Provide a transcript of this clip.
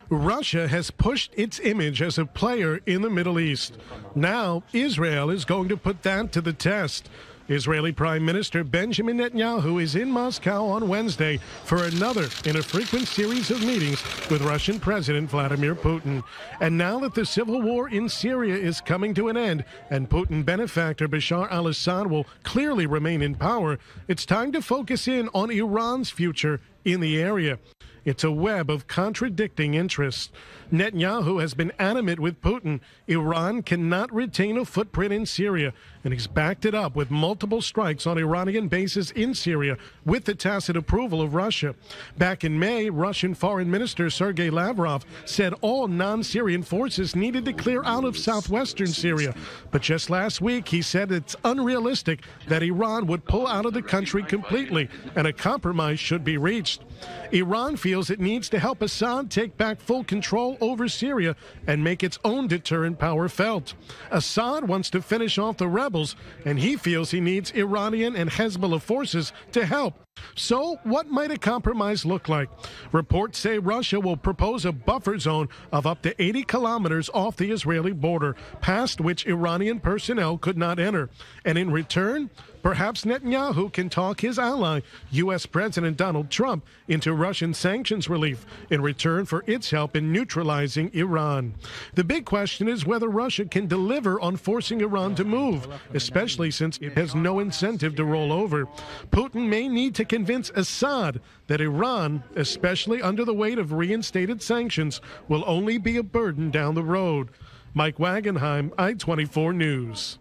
Russia has pushed its image as a player in the Middle East. Now, Israel is going to put that to the test. Israeli Prime Minister Benjamin Netanyahu is in Moscow on Wednesday for another in a frequent series of meetings with Russian President Vladimir Putin. And now that the civil war in Syria is coming to an end and Putin benefactor Bashar al-Assad will clearly remain in power, it's time to focus in on Iran's future in the area. It's a web of contradicting interests. Netanyahu has been adamant with Putin. Iran cannot retain a footprint in Syria, and he's backed it up with multiple strikes on Iranian bases in Syria with the tacit approval of Russia. Back in May, Russian Foreign Minister Sergei Lavrov said all non-Syrian forces needed to clear out of southwestern Syria. But just last week, he said it's unrealistic that Iran would pull out of the country completely, and a compromise should be reached. Iran feels it needs to help Assad take back full control over Syria and make its own deterrent power felt. Assad wants to finish off the rebels, and he feels he needs Iranian and Hezbollah forces to help. So, what might a compromise look like? Reports say Russia will propose a buffer zone of up to 80 kilometers off the Israeli border, past which Iranian personnel could not enter. And in return, perhaps Netanyahu can talk his ally, U.S. President Donald Trump, into Russian sanctions relief in return for its help in neutralizing Iran. The big question is whether Russia can deliver on forcing Iran to move, especially since it has no incentive to roll over. Putin may need to convince Assad that Iran, especially under the weight of reinstated sanctions, will only be a burden down the road. Mike Wagenheim, I-24 News.